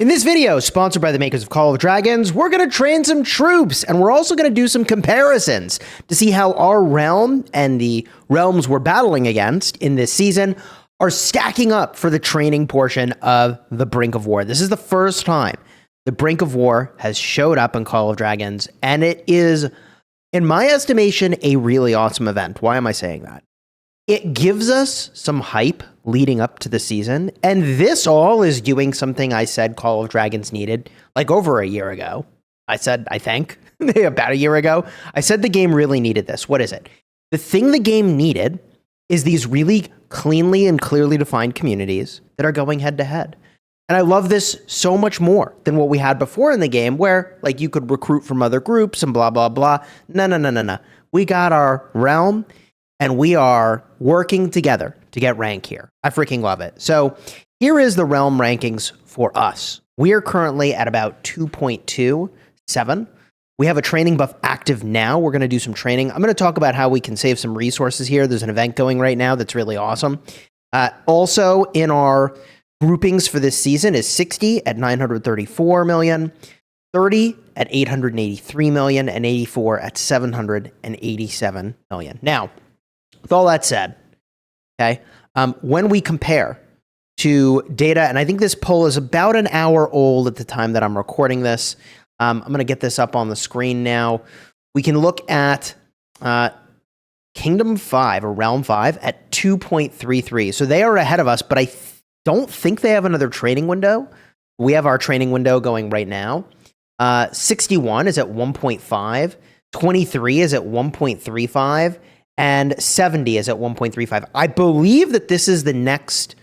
In this video, sponsored by the makers of Call of Dragons, we're going to train some troops, and we're also going to do some comparisons to see how our realm and the realms we're battling against in this season are stacking up for the training portion of the Brink of War. This is the first time the Brink of War has showed up in Call of Dragons, and it is, in my estimation, a really awesome event. Why am I saying that? It gives us some hype leading up to the season, and this all is doing something I said Call of Dragons needed like over a year ago. I think, about a year ago. I said the game really needed this. What is it? The thing the game needed is these really cleanly and clearly defined communities that are going head to head. And I love this so much more than what we had before in the game where like you could recruit from other groups and blah, blah, blah. No. We got our realm and we are working together to get rank here. I freaking love it. So here is the realm rankings for us. We are currently at about 2.27. We have a training buff active now. We're going to do some training. I'm going to talk about how we can save some resources here. There's an event going right now that's really awesome. Also in our groupings for this season is 60 at 934 million, 30 at 883 million, and 84 at 787 million. Now, with all that said, okay, when we compare to data, and I think this poll is about an hour old at the time that I'm recording this. I'm going to get this up on the screen now. We can look at Kingdom 5 or Realm 5 at 2.33. So they are ahead of us, but I don't think they have another training window. We have our training window going right now. 61 is at 1.5. 23 is at 1.35. And 70 is at 1.35. I believe that this is the next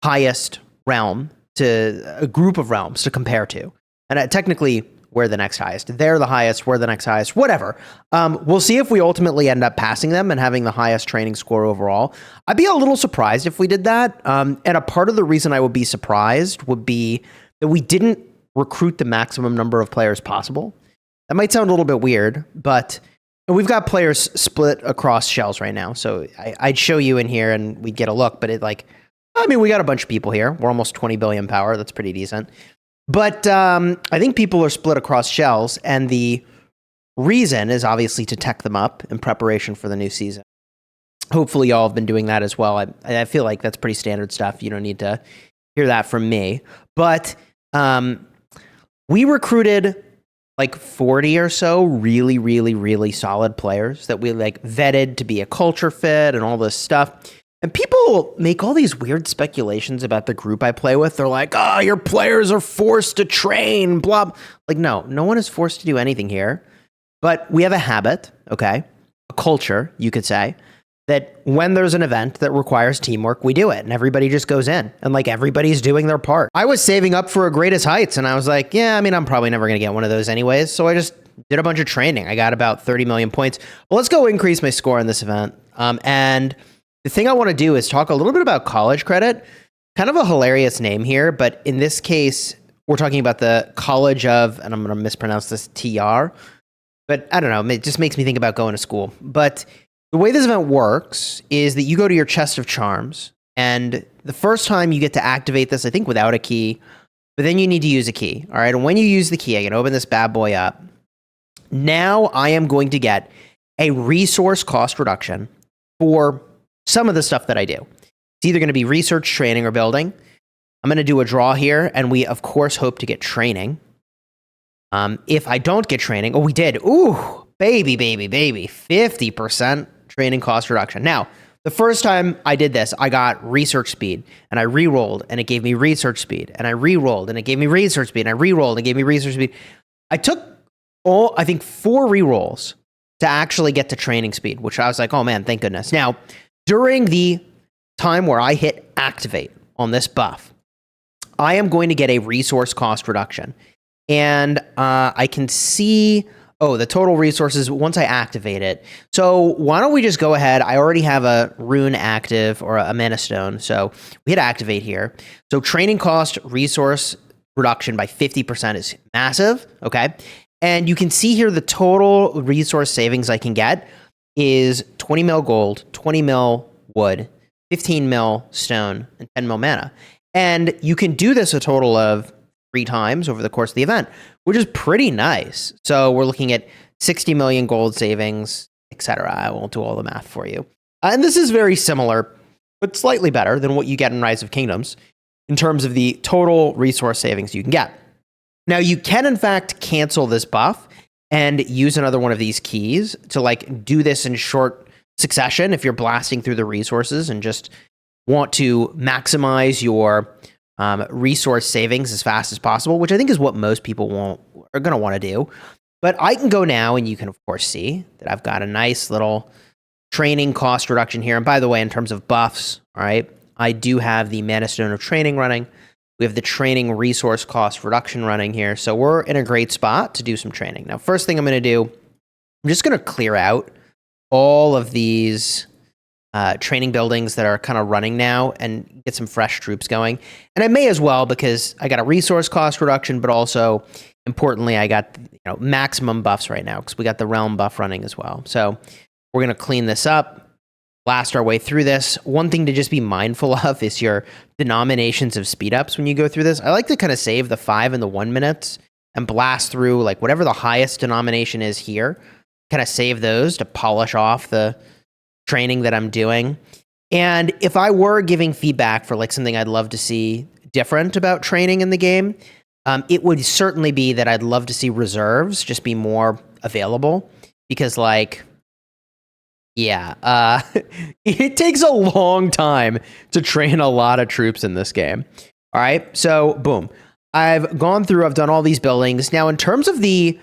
highest realm to a group of realms to compare to. And technically, we're the next highest. They're the highest. We're the next highest. Whatever. We'll see if we ultimately end up passing them and having the highest training score overall. I'd be a little surprised if we did that. And a part of the reason I would be surprised would be that we didn't recruit the maximum number of players possible. That might sound a little bit weird, but we've got players split across shells right now. So I'd show you in here and we'd get a look, but we got a bunch of people here. We're almost 20 billion power. That's pretty decent. But I think people are split across shells, and the reason is obviously to tech them up in preparation for the new season. Hopefully y'all have been doing that as well. I feel like that's pretty standard stuff. You don't need to hear that from me. But we recruited like 40 or so really, really, really solid players that we like vetted to be a culture fit and all this stuff. And people make all these weird speculations about the group I play with. They're like, oh, your players are forced to train, blah. Like, no one is forced to do anything here. But we have a habit, okay, a culture, you could say, that when there's an event that requires teamwork, we do it. And everybody just goes in. And like everybody's doing their part. I was saving up for a Greatest Heights. And I was like, I'm probably never going to get one of those anyways. So I just did a bunch of training. I got about 30 million points. Well, let's go increase my score in this event. And the thing I want to do is talk a little bit about college credit. Kind of a hilarious name here, but in this case, we're talking about the College of, and I'm going to mispronounce this, TR. But I don't know, it just makes me think about going to school. But the way this event works is that you go to your chest of charms, and the first time you get to activate this, I think without a key, but then you need to use a key. All right, and when you use the key, I can open this bad boy up. Now I am going to get a resource cost reduction for some of the stuff that I do. It's either going to be research, training, or building. I'm going to do a draw here, and we, of course, hope to get training. If I don't get training, we did. Ooh, baby, 50% training cost reduction. Now, the first time I did this, I got research speed, and I re-rolled, and it gave me research speed, and I re-rolled, and it gave me research speed, and I re-rolled, and it gave me research speed. I took 4 re-rolls to actually get to training speed, which I was like, oh man, thank goodness. Now, during the time where I hit activate on this buff, I am going to get a resource cost reduction. And I can see, the total resources once I activate it. So why don't we just go ahead? I already have a rune active or a mana stone. So we hit activate here. So training cost resource reduction by 50% is massive. Okay. And you can see here the total resource savings I can get is 20 mil gold, 20 mil wood, 15 mil stone, and 10 mil mana. And you can do this a total of 3 times over the course of the event, which is pretty nice. So we're looking at 60 million gold savings, etc. I won't do all the math for you. And this is very similar, but slightly better than what you get in Rise of Kingdoms in terms of the total resource savings you can get. Now, you can, in fact, cancel this buff and use another one of these keys to like do this in short succession if you're blasting through the resources and just want to maximize your resource savings as fast as possible, which I think is what most people are going to want to do. But I can go now, and you can, of course, see that I've got a nice little training cost reduction here. And by the way, in terms of buffs, all right, I do have the Mana Stone of Training running. We have the training resource cost reduction running here. So we're in a great spot to do some training. Now, first thing I'm going to do, I'm just going to clear out all of these training buildings that are kind of running now and get some fresh troops going. And I may as well, because I got a resource cost reduction, but also importantly, I got maximum buffs right now because we got the realm buff running as well. So we're going to clean this up, blast our way through this. One thing to just be mindful of is your denominations of speed ups when you go through this. I like to kind of save the 5 and the 1 minutes and blast through like whatever the highest denomination is here, kind of save those to polish off the training that I'm doing. And if I were giving feedback for like something I'd love to see different about training in the game, it would certainly be that I'd love to see reserves just be more available because it takes a long time to train a lot of troops in this game. All right, so boom. I've done all these buildings. Now, in terms of the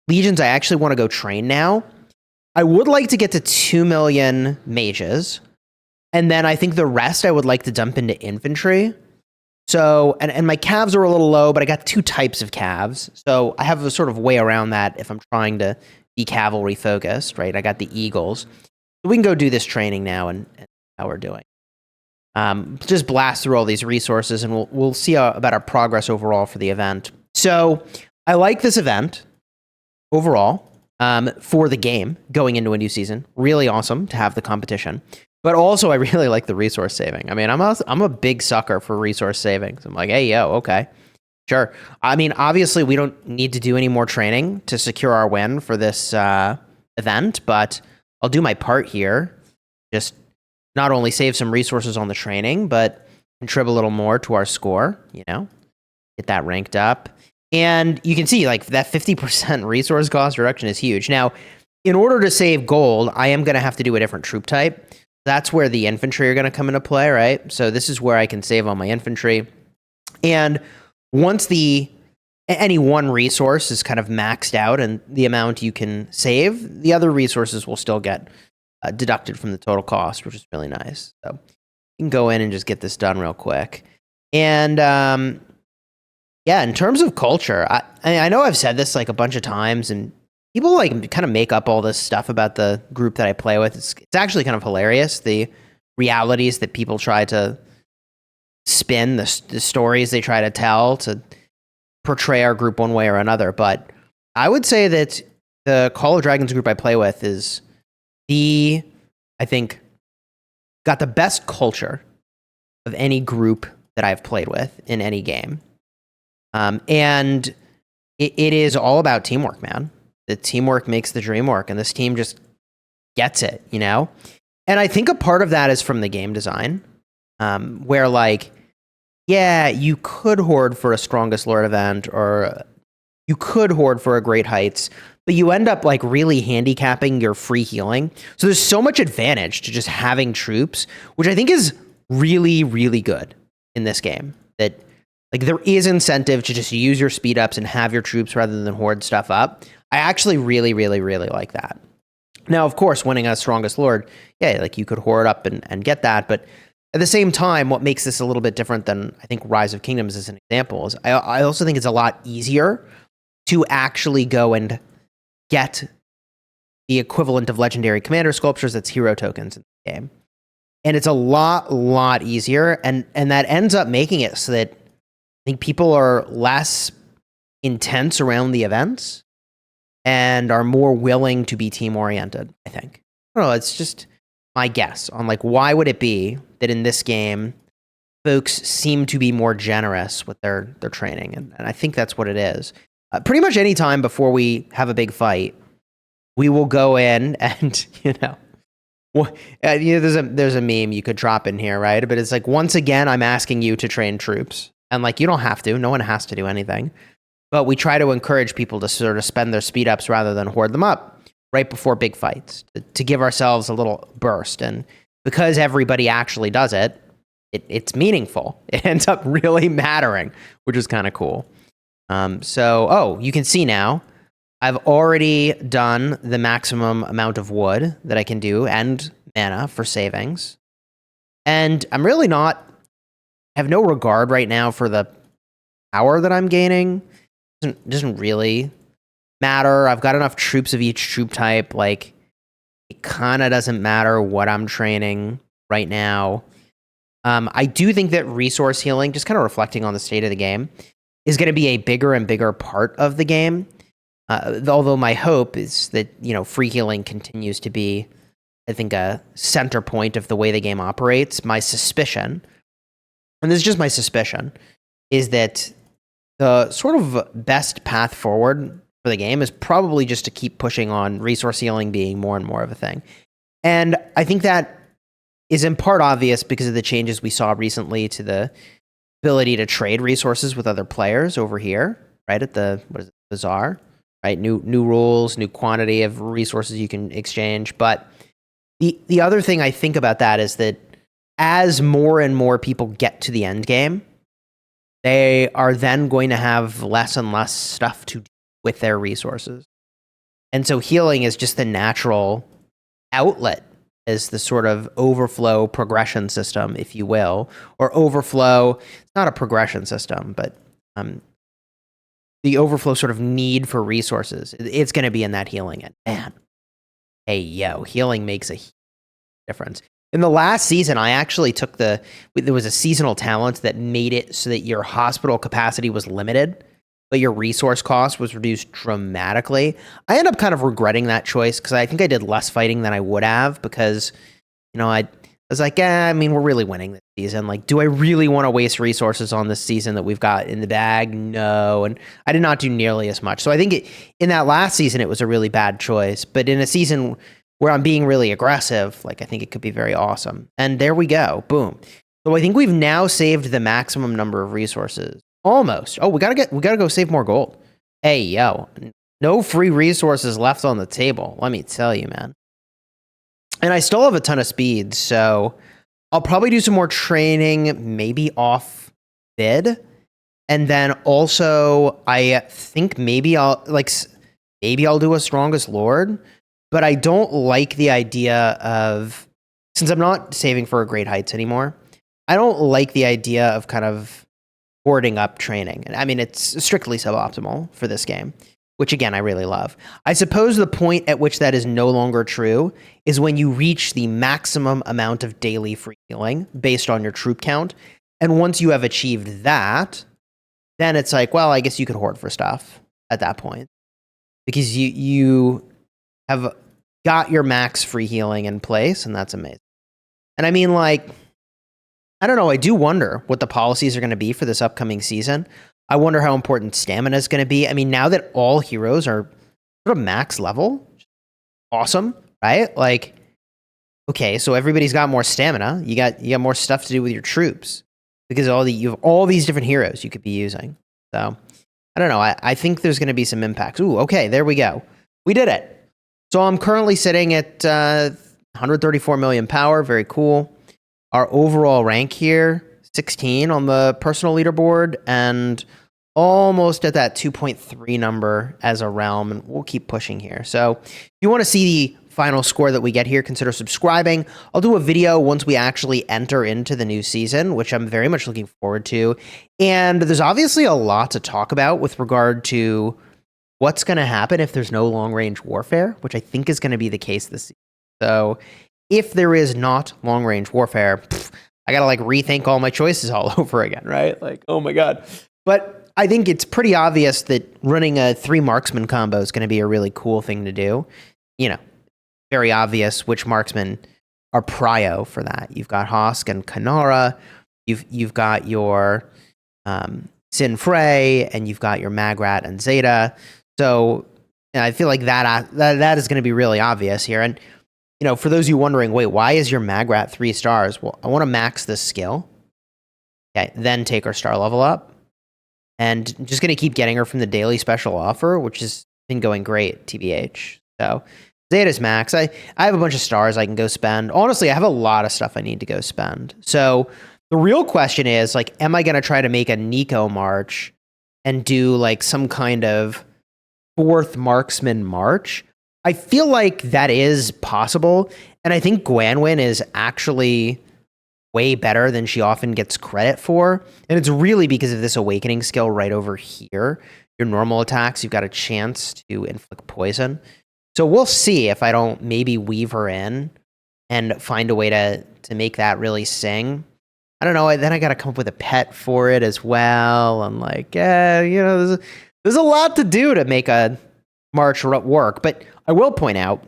legions I actually want to go train now, I would like to get to 2 million mages. And then I think the rest I would like to dump into infantry. So, and my calves are a little low, but I got 2 types of calves. So I have a sort of way around that if I'm trying to be cavalry focused, right? I got the eagles. So we can go do this training now and how we're doing. Just blast through all these resources and we'll see about our progress overall for the event. So I like this event overall for the game going into a new season. Really awesome to have the competition. But also, I really like the resource saving. I mean, I'm a big sucker for resource savings. I'm like, hey, yo, okay, sure. I mean, obviously, we don't need to do any more training to secure our win for this event, but I'll do my part here. Just not only save some resources on the training, but contribute a little more to our score, get that ranked up. And you can see, like, that 50% resource cost reduction is huge. Now, in order to save gold, I am going to have to do a different troop type. That's where the infantry are going to come into play, right? So this is where I can save on my infantry. And once any one resource is kind of maxed out and the amount you can save, the other resources will still get deducted from the total cost, which is really nice. So you can go in and just get this done real quick. And in terms of culture, I know I've said this like a bunch of times, and people like kind of make up all this stuff about the group that I play with. It's actually kind of hilarious, the realities that people try to spin, the stories they try to tell to portray our group one way or another. But I would say that the Call of Dragons group I play with is I think, got the best culture of any group that I've played with in any game. And it is all about teamwork, man. The teamwork makes the dream work, and this team just gets it, And I think a part of that is from the game design, where you could hoard for a Strongest Lord event, or you could hoard for a Great Heights, but you end up like really handicapping your free healing. So there's so much advantage to just having troops, which I think is really, really good in this game. That like there is incentive to just use your speed ups and have your troops rather than hoard stuff up. I actually really, really, really like that. Now, of course, winning a Strongest Lord, you could hoard up and get that. But at the same time, what makes this a little bit different than I think Rise of Kingdoms as an example is I also think it's a lot easier to actually go and get the equivalent of legendary commander sculptures, that's hero tokens in the game. And it's a lot easier. And that ends up making it so that I think people are less intense around the events and are more willing to be team-oriented, I think. I don't know, it's just my guess on, why would it be that in this game, folks seem to be more generous with their training, and I think that's what it is. Pretty much any time before we have a big fight, we will go in and there's a meme you could drop in here, right? But it's like, once again, I'm asking you to train troops, and like, you don't have to. No one has to do anything, but we try to encourage people to sort of spend their speed ups rather than hoard them up right before big fights to give ourselves a little burst. And because everybody actually does it, it's meaningful. It ends up really mattering, which is kind of cool. You can see now, I've already done the maximum amount of wood that I can do and mana for savings. And I'm really I have no regard right now for the power that I'm gaining. It doesn't really matter. I've got enough troops of each troop type. Like, it kind of doesn't matter what I'm training right now. I do think that resource healing, just kind of reflecting on the state of the game, is going to be a bigger and bigger part of the game. Although my hope is that, free healing continues to be, I think, a center point of the way the game operates. My suspicion, and this is just my suspicion, is that the sort of best path forward for the game is probably just to keep pushing on resource healing being more and more of a thing. And I think that is in part obvious because of the changes we saw recently to the ability to trade resources with other players over here, right at the bazaar, right? New rules, new quantity of resources you can exchange. But the other thing I think about that is that as more and more people get to the end game, they are then going to have less and less stuff to do with their resources. And so healing is just the natural outlet, as the sort of overflow progression system, if you will, or overflow. It's not a progression system, but the overflow sort of need for resources. It's going to be in that healing. And man, healing makes a difference. In the last season, I actually took there was a seasonal talent that made it so that your hospital capacity was limited, but your resource cost was reduced dramatically. I end up kind of regretting that choice because I think I did less fighting than I would have because, I was like, we're really winning this season. Like, do I really want to waste resources on this season that we've got in the bag? No. And I did not do nearly as much. So I think in that last season, it was a really bad choice. But in a season where I'm being really aggressive, like, I think it could be very awesome. And there we go. Boom. So I think we've now saved the maximum number of resources. Almost. Oh, we gotta go save more gold. No free resources left on the table. Let me tell you, man. And I still have a ton of speed, so I'll probably do some more training, maybe off bid, and then also I think maybe I'll do a strongest lord, but I don't like the idea of, since I'm not saving for great heights anymore, I don't like the idea of kind of hoarding up training. I mean, it's strictly suboptimal for this game, which again, I really love. I suppose the point at which that is no longer true is when you reach the maximum amount of daily free healing based on your troop count. And once you have achieved that, then it's like, well, I guess you could hoard for stuff at that point because you have got your max free healing in place, and that's amazing. And I mean, like, I don't know. I do wonder what the policies are going to be for this upcoming season. I wonder how important stamina is going to be. I mean, now that all heroes are sort of max level, awesome, right? Like, okay, so everybody's got more stamina. You got more stuff to do with your troops because you have all these different heroes you could be using. So I don't know. I think there's going to be some impacts. Ooh, okay, there we go. We did it. So I'm currently sitting at 134 million power. Very cool. Our overall rank here, 16 on the personal leaderboard, and almost at that 2.3 number as a realm, and we'll keep pushing here. So if you want to see the final score that we get here, consider subscribing. I'll do a video once we actually enter into the new season, which I'm very much looking forward to. And there's obviously a lot to talk about with regard to what's going to happen if there's no long-range warfare, which I think is going to be the case this season. So if there is not long-range warfare, I got to rethink all my choices all over again, right? Like, oh my God. But I think it's pretty obvious that running a 3 marksman combo is going to be a really cool thing to do. Very obvious which marksmen are prio for that. You've got Hosk and Kanara. You've got your Sin Frey, and you've got your Magrat and Zeta. So I feel like that is going to be really obvious here. And for those of you wondering, wait, why is your Magrat 3 stars? Well, I want to max this skill. Okay, then take her star level up. And I'm just going to keep getting her from the daily special offer, which has been going great, TBH. So Zeta's max. I have a bunch of stars I can go spend. Honestly, I have a lot of stuff I need to go spend. So the real question is, am I going to try to make a Nico march and do, some kind of 4th marksman march? I feel like that is possible. And I think Gwanwyn is actually way better than she often gets credit for. And it's really because of this awakening skill right over here. Your normal attacks, you've got a chance to inflict poison. So we'll see if I don't maybe weave her in and find a way to make that really sing. I don't know. Then I got to come up with a pet for it as well. I'm like, there's a lot to do to make a march work. But I will point out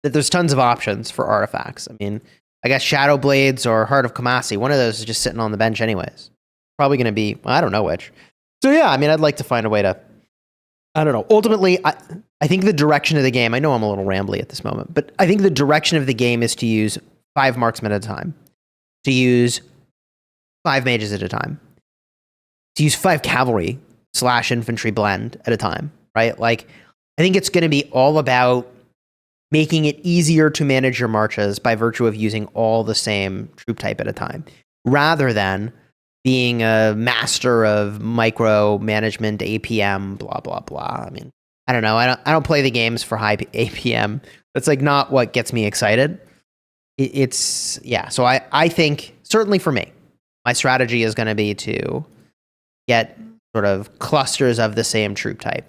that there's tons of options for artifacts. I mean, I guess Shadow Blades or Heart of Kamasi. One of those is just sitting on the bench anyways. Probably going to be, I don't know which. So yeah, I mean, I'd like to find a way to, I don't know. Ultimately, I think the direction of the game, I know I'm a little rambly at this moment, but I think the direction of the game is to use 5 marksmen at a time, to use 5 mages at a time, to use 5 cavalry / infantry blend at a time, right? I think it's going to be all about making it easier to manage your marches by virtue of using all the same troop type at a time, rather than being a master of micro management, APM, blah, blah, blah. I mean, I don't know. I don't play the games for high APM. That's not what gets me excited. So I think, certainly for me, my strategy is going to be to get sort of clusters of the same troop type.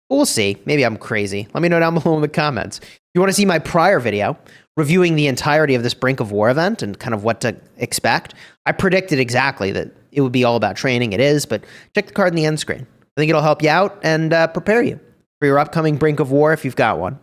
But we'll see. Maybe I'm crazy. Let me know down below in the comments. If you want to see my prior video reviewing the entirety of this Brink of War event and kind of what to expect, I predicted exactly that it would be all about training. It is, but check the card in the end screen. I think it'll help you out and prepare you for your upcoming Brink of War if you've got one.